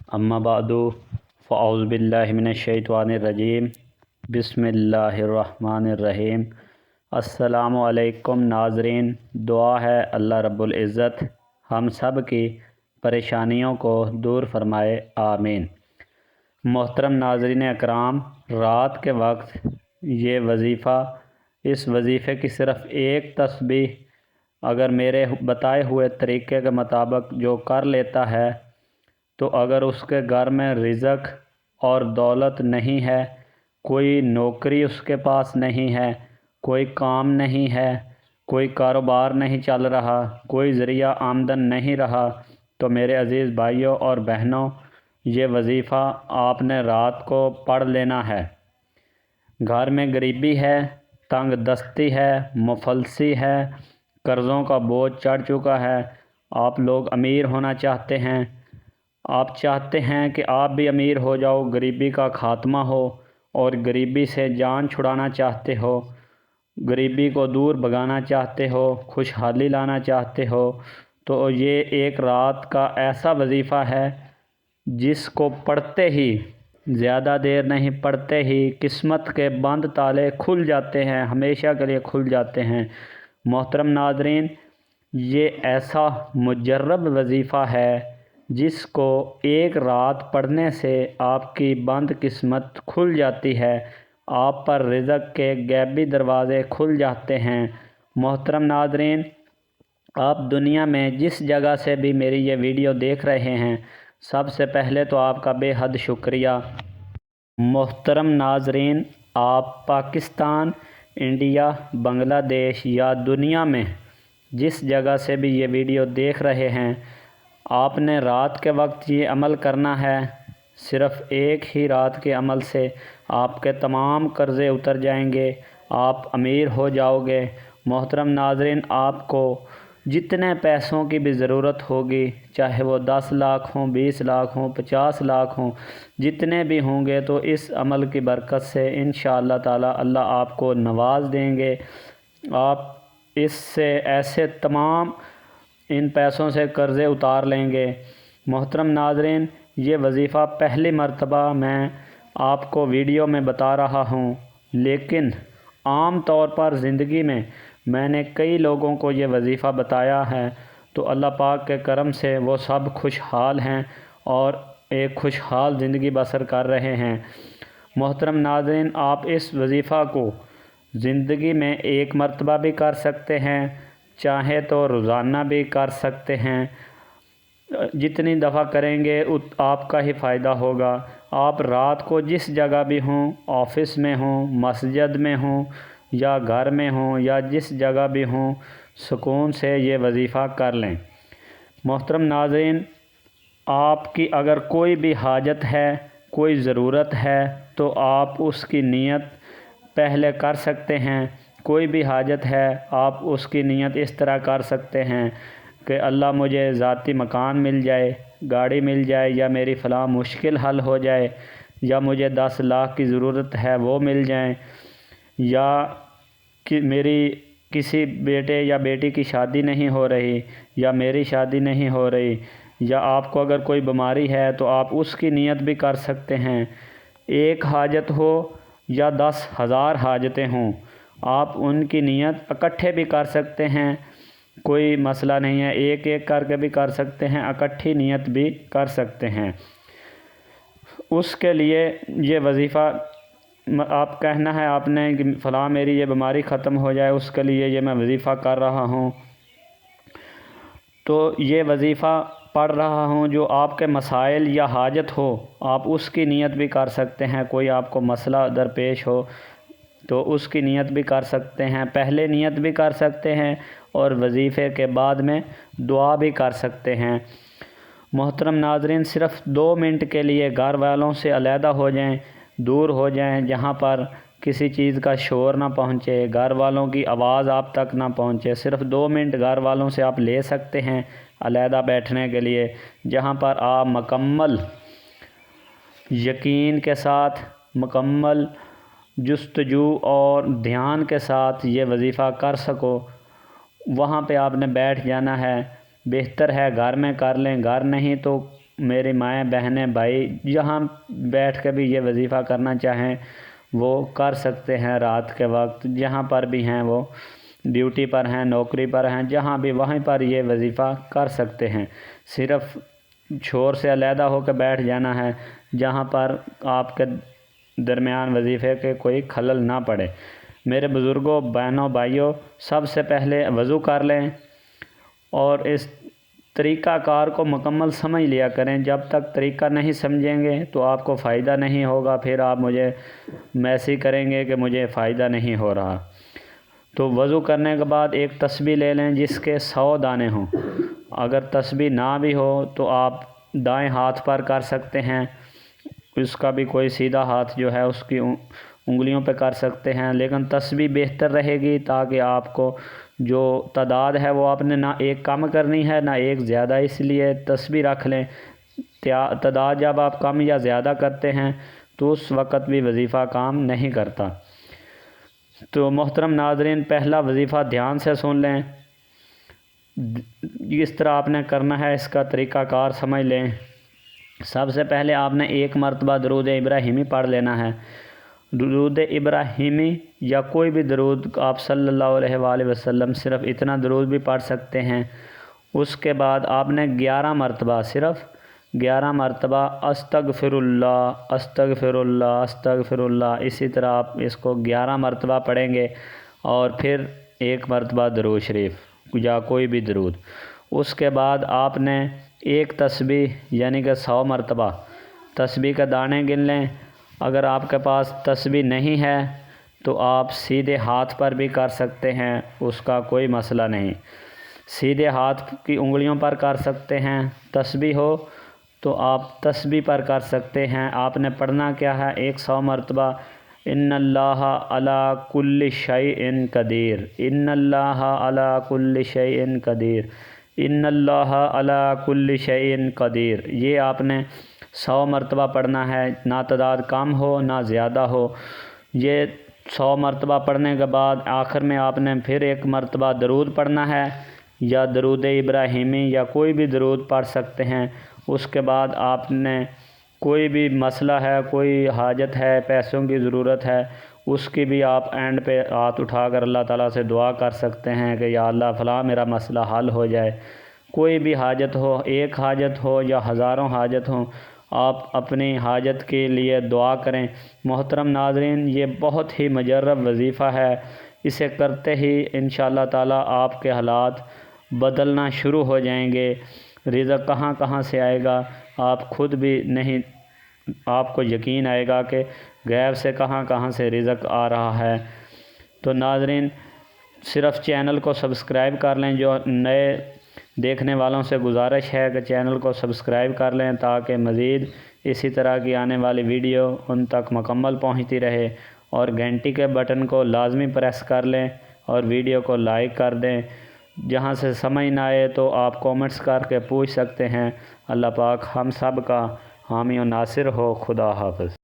اما بعد فاعوذ باللہ من الشیطان الرجیم بسم اللہ الرحمن الرحیم۔ السلام علیکم ناظرین، دعا ہے اللہ رب العزت ہم سب کی پریشانیوں کو دور فرمائے، آمین۔ محترم ناظرین اکرام، رات کے وقت یہ وظیفہ، اس وظیفے کی صرف ایک تسبیح اگر میرے بتائے ہوئے طریقے کے مطابق جو کر لیتا ہے تو اگر اس کے گھر میں رزق اور دولت نہیں ہے، کوئی نوکری اس کے پاس نہیں ہے، کوئی کام نہیں ہے، کوئی کاروبار نہیں چل رہا، کوئی ذریعہ آمدن نہیں رہا، تو میرے عزیز بھائیوں اور بہنوں، یہ وظیفہ آپ نے رات کو پڑھ لینا ہے۔ گھر میں غریبی ہے، تنگ دستی ہے، مفلسی ہے، قرضوں کا بوجھ چڑھ چکا ہے، آپ لوگ امیر ہونا چاہتے ہیں، آپ چاہتے ہیں کہ آپ بھی امیر ہو جاؤ، غریبی کا خاتمہ ہو اور غریبی سے جان چھڑانا چاہتے ہو، غریبی کو دور بھگانا چاہتے ہو، خوشحالی لانا چاہتے ہو، تو یہ ایک رات کا ایسا وظیفہ ہے جس کو پڑھتے ہی، زیادہ دیر نہیں، پڑھتے ہی قسمت کے بند تالے کھل جاتے ہیں، ہمیشہ کے لیے کھل جاتے ہیں۔ محترم ناظرین، یہ ایسا مجرب وظیفہ ہے جس کو ایک رات پڑھنے سے آپ کی بند قسمت کھل جاتی ہے، آپ پر رزق کے غیبی دروازے کھل جاتے ہیں۔ محترم ناظرین، آپ دنیا میں جس جگہ سے بھی میری یہ ویڈیو دیکھ رہے ہیں، سب سے پہلے تو آپ کا بے حد شکریہ۔ محترم ناظرین، آپ پاکستان، انڈیا، بنگلہ دیش یا دنیا میں جس جگہ سے بھی یہ ویڈیو دیکھ رہے ہیں، آپ نے رات کے وقت یہ عمل کرنا ہے۔ صرف ایک ہی رات کے عمل سے آپ کے تمام قرضے اتر جائیں گے، آپ امیر ہو جاؤ گے۔ محترم ناظرین، آپ کو جتنے پیسوں کی بھی ضرورت ہوگی، چاہے وہ 10 لاکھ ہوں، 20 لاکھ ہوں، 50 لاکھ ہوں، جتنے بھی ہوں گے، تو اس عمل کی برکت سے انشاءاللہ تعالی اللہ آپ کو نواز دیں گے۔ آپ اس سے ایسے تمام ان پیسوں سے قرضے اتار لیں گے۔ محترم ناظرین، یہ وظیفہ پہلی مرتبہ میں آپ کو ویڈیو میں بتا رہا ہوں، لیکن عام طور پر زندگی میں نے کئی لوگوں کو یہ وظیفہ بتایا ہے، تو اللہ پاک کے کرم سے وہ سب خوشحال ہیں اور ایک خوشحال زندگی بسر کر رہے ہیں۔ محترم ناظرین، آپ اس وظیفہ کو زندگی میں ایک مرتبہ بھی کر سکتے ہیں، چاہے تو روزانہ بھی کر سکتے ہیں، جتنی دفعہ کریں گے آپ کا ہی فائدہ ہوگا۔ آپ رات کو جس جگہ بھی ہوں، آفس میں ہوں، مسجد میں ہوں یا گھر میں ہوں یا جس جگہ بھی ہوں، سکون سے یہ وظیفہ کر لیں۔ محترم ناظرین، آپ کی اگر کوئی بھی حاجت ہے، کوئی ضرورت ہے، تو آپ اس کی نیت پہلے کر سکتے ہیں۔ کوئی بھی حاجت ہے، آپ اس کی نیت اس طرح کر سکتے ہیں کہ اللہ مجھے ذاتی مکان مل جائے، گاڑی مل جائے، یا میری فلاں مشکل حل ہو جائے، یا مجھے 10 لاکھ کی ضرورت ہے وہ مل جائیں، یا کہ میری کسی بیٹے یا بیٹی کی شادی نہیں ہو رہی، یا میری شادی نہیں ہو رہی، یا آپ کو اگر کوئی بیماری ہے تو آپ اس کی نیت بھی کر سکتے ہیں۔ ایک حاجت ہو یا 10,000 حاجتیں ہوں، آپ ان کی نیت اکٹھے بھی کر سکتے ہیں، کوئی مسئلہ نہیں ہے، ایک ایک کر کے بھی کر سکتے ہیں، اکٹھی نیت بھی کر سکتے ہیں۔ اس کے لیے یہ وظیفہ آپ کہنا ہے آپ نے کہ فلاں میری یہ بیماری ختم ہو جائے، اس کے لیے یہ میں وظیفہ کر رہا ہوں، تو یہ وظیفہ پڑھ رہا ہوں، جو آپ کے مسائل یا حاجت ہو آپ اس کی نیت بھی کر سکتے ہیں۔ کوئی آپ کو مسئلہ درپیش ہو تو اس کی نیت بھی کر سکتے ہیں، پہلے نیت بھی کر سکتے ہیں اور وظیفے کے بعد میں دعا بھی کر سکتے ہیں۔ محترم ناظرین، صرف 2 منٹ کے لیے گھر والوں سے علیحدہ ہو جائیں، دور ہو جائیں، جہاں پر کسی چیز کا شور نہ پہنچے، گھر والوں کی آواز آپ تک نہ پہنچے۔ صرف 2 منٹ گھر والوں سے آپ لے سکتے ہیں علیحدہ بیٹھنے کے لیے، جہاں پر آپ مکمل یقین کے ساتھ، مکمل جستجو اور دھیان کے ساتھ یہ وظیفہ کر سکو۔ وہاں پہ آپ نے بیٹھ جانا ہے۔ بہتر ہے گھر میں کر لیں، گھر نہیں تو میری مائیں بہنیں بھائی جہاں بیٹھ کے بھی یہ وظیفہ کرنا چاہیں وہ کر سکتے ہیں، رات کے وقت جہاں پر بھی ہیں، وہ ڈیوٹی پر ہیں، نوکری پر ہیں، جہاں بھی وہیں پر یہ وظیفہ کر سکتے ہیں۔ صرف شور سے علیحدہ ہو کے بیٹھ جانا ہے جہاں پر آپ کے درمیان وظیفے کے کوئی خلل نہ پڑے۔ میرے بزرگوں، بہنوں، بھائیوں، سب سے پہلے وضو کر لیں اور اس طریقہ کار کو مکمل سمجھ لیا کریں۔ جب تک طریقہ نہیں سمجھیں گے تو آپ کو فائدہ نہیں ہوگا، پھر آپ مجھے میسیج کریں گے کہ مجھے فائدہ نہیں ہو رہا۔ تو وضو کرنے کے بعد ایک تسبیح لے لیں جس کے 100 دانے ہوں۔ اگر تسبیح نہ بھی ہو تو آپ دائیں ہاتھ پر کر سکتے ہیں، اس کا بھی کوئی سیدھا ہاتھ جو ہے اس کی انگلیوں پہ کر سکتے ہیں، لیکن تسبیح بہتر رہے گی تاکہ آپ کو جو تعداد ہے وہ آپ نے نہ ایک کم کرنی ہے نہ ایک زیادہ، اس لیے تسبیح رکھ لیں۔ تعداد جب آپ کم یا زیادہ کرتے ہیں تو اس وقت بھی وظیفہ کام نہیں کرتا۔ تو محترم ناظرین، پہلا وظیفہ دھیان سے سن لیں، اس طرح آپ نے کرنا ہے، اس کا طریقہ کار سمجھ لیں۔ سب سے پہلے آپ نے ایک مرتبہ درود ابراہیمی پڑھ لینا ہے۔ درود ابراہیمی یا کوئی بھی درود آپ صلی اللہ علیہ وآلہ وسلم، صرف اتنا درود بھی پڑھ سکتے ہیں۔ اس کے بعد آپ نے 11 مرتبہ، صرف 11 مرتبہ استغفر اللہ استغفر اللہ استغفر اللہ، اسی طرح آپ اس کو 11 مرتبہ پڑھیں گے، اور پھر ایک مرتبہ درود شریف یا کوئی بھی درود۔ اس کے بعد آپ نے ایک تسبیح یعنی کہ 100 مرتبہ تسبیح کے دانے گن لیں۔ اگر آپ کے پاس تسبیح نہیں ہے تو آپ سیدھے ہاتھ پر بھی کر سکتے ہیں، اس کا کوئی مسئلہ نہیں، سیدھے ہاتھ کی انگلیوں پر کر سکتے ہیں۔ تسبیح ہو تو آپ تسبیح پر کر سکتے ہیں۔ آپ نے پڑھنا کیا ہے؟ 100 مرتبہ ان اللہ علی کل شیء قدیر، ان اللہ علی کل شیء قدیر، ان اللہ علی کل شیء قدیر، یہ آپ نے 100 مرتبہ پڑھنا ہے، نہ تعداد کم ہو نہ زیادہ ہو۔ یہ 100 مرتبہ پڑھنے کے بعد آخر میں آپ نے پھر ایک مرتبہ درود پڑھنا ہے، یا درود ابراہیمی یا کوئی بھی درود پڑھ سکتے ہیں۔ اس کے بعد آپ نے کوئی بھی مسئلہ ہے، کوئی حاجت ہے، پیسوں کی ضرورت ہے، اس کی بھی آپ اینڈ پہ ہاتھ اٹھا کر اللہ تعالیٰ سے دعا کر سکتے ہیں کہ یا اللہ فلاں میرا مسئلہ حل ہو جائے۔ کوئی بھی حاجت ہو، ایک حاجت ہو یا ہزاروں حاجت ہوں، آپ اپنی حاجت کے لیے دعا کریں۔ محترم ناظرین، یہ بہت ہی مجرب وظیفہ ہے، اسے کرتے ہی انشاءاللہ تعالیٰ آپ کے حالات بدلنا شروع ہو جائیں گے۔ رزق کہاں کہاں سے آئے گا آپ خود بھی نہیں، آپ کو یقین آئے گا کہ غیب سے کہاں کہاں سے رزق آ رہا ہے۔ تو ناظرین، صرف چینل کو سبسکرائب کر لیں، جو نئے دیکھنے والوں سے گزارش ہے کہ چینل کو سبسکرائب کر لیں تاکہ مزید اسی طرح کی آنے والی ویڈیو ان تک مکمل پہنچتی رہے، اور گھنٹی کے بٹن کو لازمی پریس کر لیں اور ویڈیو کو لائک کر دیں۔ جہاں سے سمجھ نہ آئے تو آپ کومنٹس کر کے پوچھ سکتے ہیں۔ اللہ پاک ہم سب کا حامی و ناصر ہو۔ خدا حافظ۔